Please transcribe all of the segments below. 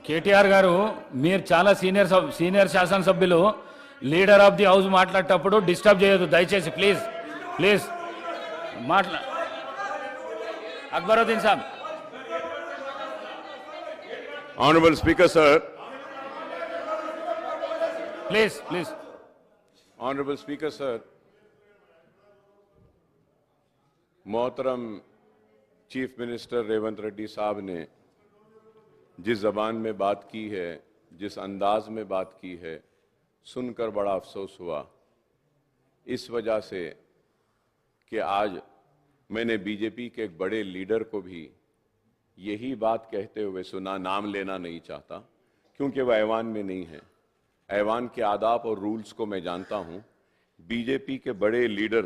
కేటీఆర్ గారు మీరు చాలా సీనియర్ శాసనసభ్యులు లీడర్ ఆఫ్ ది హౌస్ మాట్లాడేటప్పుడు డిస్టర్బ్ చేయొద్దు దయచేసి please please Akbaruddin Saab. Honorable Speaker, sir. Please. Honorable Speaker, sir. मोहतरम चीफ मिनिस्टर रेवंत रेड्डी साहब ने जिस जबान में बात की है, जिस अंदाज में बात की है, सुनकर बड़ा अफसोस हुआ। इस वजह से कि आज मैंने बीजेपी के एक बड़े लीडर को भी यही बात कहते हुए सुना, नाम लेना नहीं चाहता क्योंकि वह ऐवान में नहीं है। ऐवान के आदाब और रूल्स को मैं जानता हूं। बीजेपी के बड़े लीडर,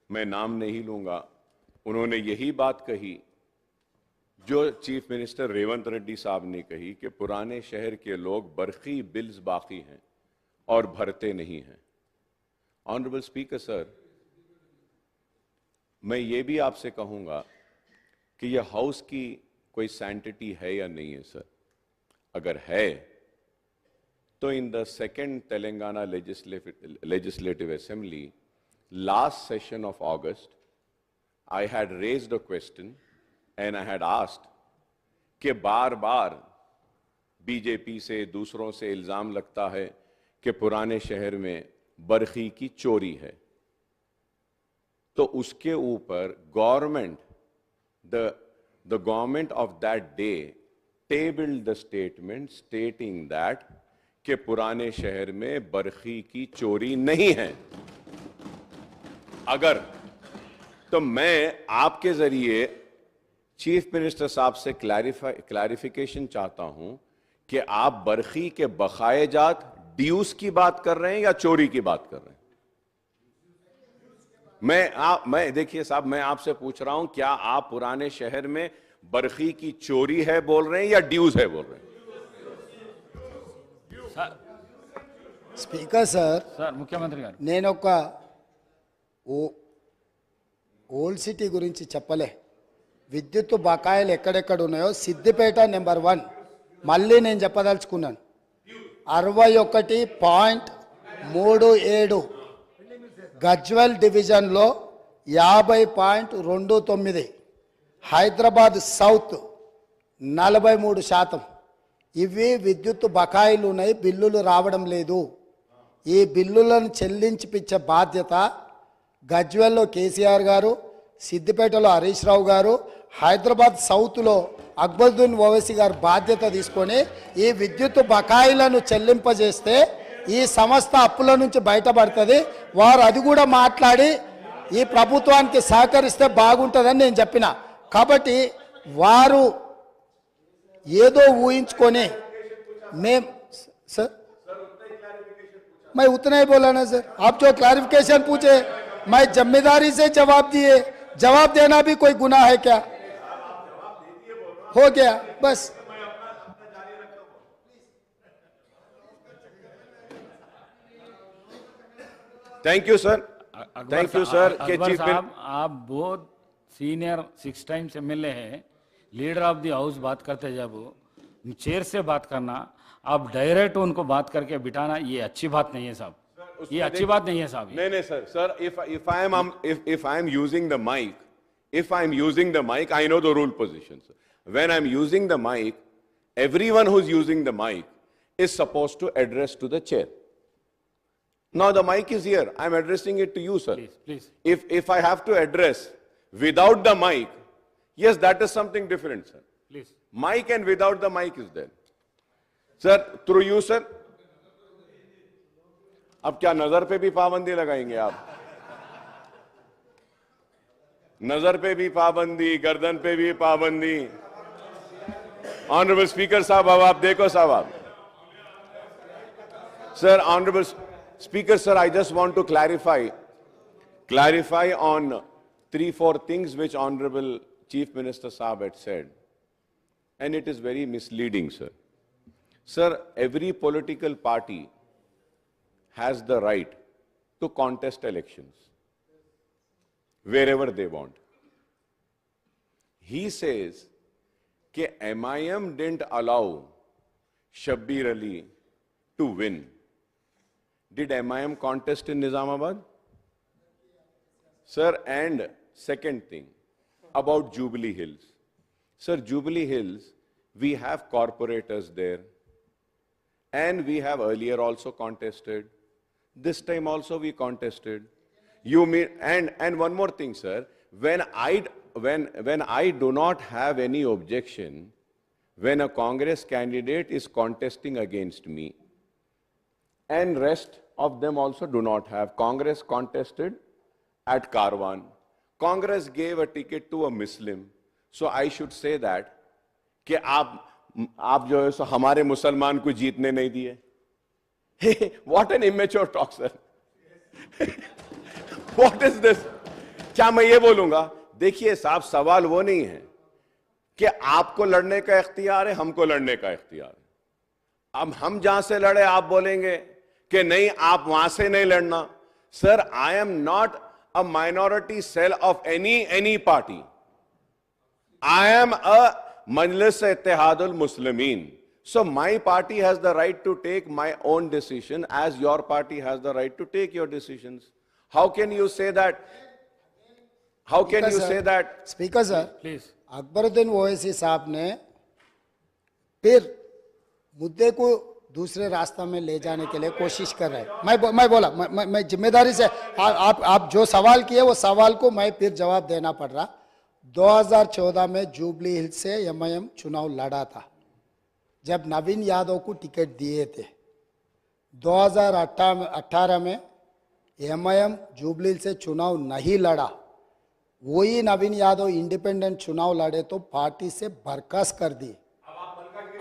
मैं नाम नहीं लूंगा, उन्होंने यही बात कही जो चीफ मिनिस्टर रेवंत रेड्डी साहब ने कही कि पुराने शहर के लोग बरखी बिल्स बाकी हैं और भरते नहीं हैं। ऑनरेबल स्पीकर सर, मैं ये भी आपसे कहूंगा कि यह हाउस की कोई सैंटिटी है या नहीं है सर। अगर है तो in the second Telangana legislative assembly last session of August I had raised a question and I had asked कि बार बार बीजेपी से दूसरों से इल्जाम लगता है कि पुराने शहर में बरखी की चोरी है, तो उसके ऊपर the government of that day tabled the statement stating that कि पुराने शहर में बरखी की चोरी नहीं है। अगर तो मैं आपके जरिए चीफ मिनिस्टर साहब से क्लैरिफिकेशन चाहता हूं कि आप बरखी के बकायेजात ड्यूस की बात कर रहे हैं या चोरी की बात कर रहे हैं। मैं देखिए साहब, मैं आपसे पूछ रहा हूं, क्या आप पुराने शहर में बरखी की चोरी है बोल रहे हैं या ड्यूस है बोल रहे हैं? स्पीकर सर, मुख्यमंत्री गाరు నేనొక ఓల్డ్ సిటీ గురించి చెప్పలే. విద్యుత్ బకాయిలు ఎక్కడెక్కడ ఉన్నాయో సిద్దిపేట నెంబర్ 1 మళ్ళీ నేను చెప్పదలుచుకున్నాను. 61.37 గజ్వెల్ డివిజన్లో 50.29, హైదరాబాద్ సౌత్ 43%. ఇవి విద్యుత్ బకాయిలు ఉన్నాయి, బిల్లులు రావడం లేదు. ఈ బిల్లులను చెల్లించిపించే బాధ్యత గజ్వెల్లో కేసీఆర్ గారు, సిద్దిపేటలో హరీష్ రావు గారు, హైదరాబాద్ సౌత్లో అక్బరుద్దీన్ ఓవైసీ గారు బాధ్యత తీసుకొని ఈ విద్యుత్ బకాయిలను చెల్లింపజేస్తే ఈ సంస్థ అప్పుల నుంచి బయటపడుతుంది. వారు అది కూడా మాట్లాడి ఈ ప్రభుత్వానికి సహకరిస్తే బాగుంటుందని నేను చెప్పిన. కాబట్టి వారు ఏదో ఊహించుకొని सर मैं उतना ही बोला ना सर, आप जो क्लैरिफिकेशन पूछे मैं जिम्मेदारी से जवाब दिए। जवाब देना भी कोई गुनाह है क्या? हो गया बस। Thank you sir, thank you sir. Akbar साहब, आप बहुत सीनियर 6 टाइम्स एमएलए हैं, लीडर ऑफ द हाउस बात करते जब चेयर से बात करना, आप डायरेक्ट उनको बात करके बिठाना, ये अच्छी बात नहीं है साहब, ये अच्छी बात नहीं है साहब। नहीं sir, if I am using the mic, I know the rule position, sir. When I am using the mic, everyone who is using the mic is supposed to address to the chair. Now the mic is here, I am addressing it to you, sir. Please. If I have to address without the mic, yes, that is something different, sir. Please. Mic and without the mic is there. Sir, through you, sir. अब क्या नजर पे भी पाबंदी लगाएंगे आप? नजर पे भी पाबंदी, गर्दन पे भी पाबंदी। ऑनरेबल स्पीकर साहब, अब आप देखो साहब आप। Sir, honourable speaker sir, I just want to clarify on 3-4 things which Honorable Chief Minister Saab had said, and it is very misleading, sir. Sir, every political party has the right to contest elections wherever they want. He says कि MIM didn't allow Shabbir Ali to win. Did MIM contest in Nizamabad? Sir, and second thing about Jubilee Hills. Sir, Jubilee Hills, we have corporators there, and we have earlier also contested. This time also we contested. You mean, and one more thing, sir, when I do not have any objection when a Congress candidate is contesting against me, and rest of them also do not have. Congress contested at Karwan. Congress gave a ticket to a Muslim. So I should say that कि आप जो है सो हमारे मुसलमान को जीतने नहीं दिए. What an immature talk, sir. What is this? क्या मैं ये बोलूंगा? देखिए साहब, सवाल वो नहीं है कि आपको लड़ने का इख्तियार है, हमको लड़ने का इख्तियार है. अब हम जहां से लड़े आप बोलेंगे कि नहीं, आप वहां से नहीं लड़ना. Sir, I am not a minority cell of any party. I am a Majlis Ittihadul Muslimin. So my party has the right to take my own decision as your party has the right to take your decisions. How can you say that? How can you say that? Speaker sir, Please. Akbaruddin Owaisi साहब ने फिर मुद्दे को दूसरे रास्ता में ले जाने के लिए कोशिश कर रहे हैं. मैं बोला, मैं जिम्मेदारी से आप जो सवाल किए वो सवाल को मैं फिर जवाब देना पड़ रहा. 2014 में जुबली हिल्स से एमआईएम चुनाव लड़ा था जब नवीन यादव को टिकट दिए थे. 2018 में एमआईएम जुबली हिल्स से चुनाव नहीं लड़ा. वही नवीन यादव इंडिपेंडेंट चुनाव लड़े तो पार्टी से बर्खास्त कर दी.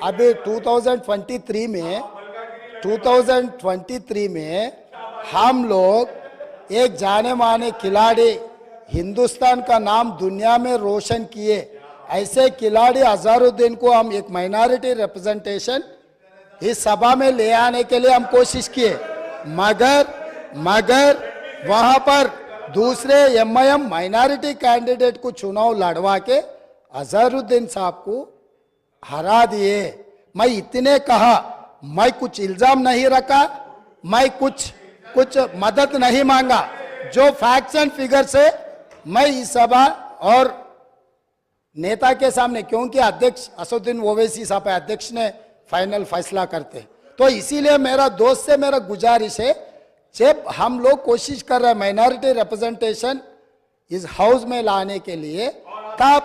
अभी 2023 में हम लोग एक जाने माने खिलाड़ी, हिंदुस्तान का नाम दुनिया में रोशन किए ऐसे खिलाड़ी अजहरुद्दीन को हम एक माइनॉरिटी रिप्रेजेंटेशन इस सभा में ले आने के लिए हम कोशिश किए, मगर वहां पर दूसरे एमआईएम माइनॉरिटी कैंडिडेट को चुनाव लड़वा के अजहरुद्दीन साहब को हरा दिए. मैं इतने कहा, मैं कुछ इल्जाम नहीं रखा, मैं कुछ मदद नहीं मांगा. जो फैक्ट्स एंड फिगर से मैं इस सभा और नेता के सामने, क्योंकि अध्यक्ष असदुद्दीन ओवैसी साहब अध्यक्ष ने फाइनल फैसला करते, तो इसीलिए मेरा दोस्त से मेरा गुजारिश है, जब हम लोग कोशिश कर रहे हैं माइनॉरिटी रिप्रेजेंटेशन इस हाउस में लाने के लिए, तब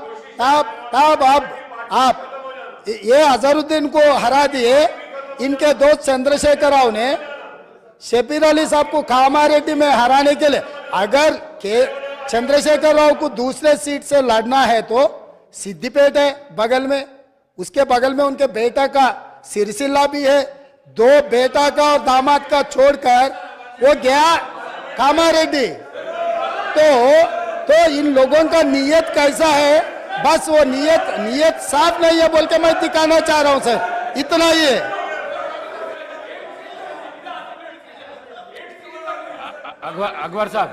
आप ये अजहरुद्दीन को हरा दिए. इनके दोस्त चंद्रशेखर राव ने शबीर अली साहब को कामारेड्डी में हराने के लिए, अगर चंद्रशेखर राव को दूसरे सीट से लड़ना है तो सिद्दीपेट है बगल में, उसके बगल में उनके बेटा का सिरसिल्ला भी है. 2 बेटा का और दामाद का छोड़कर वो गया कामारेड्डी. तो इन लोगों का नीयत कैसा है, बस वो नीयत साफ नहीं है बोल के मैं दिखाना चाह रहा हूं सर, इतना ही है. अकबर साहब.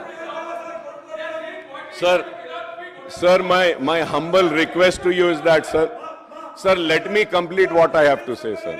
Sir, my humble request to you is that, sir, let me complete what I have to say, sir.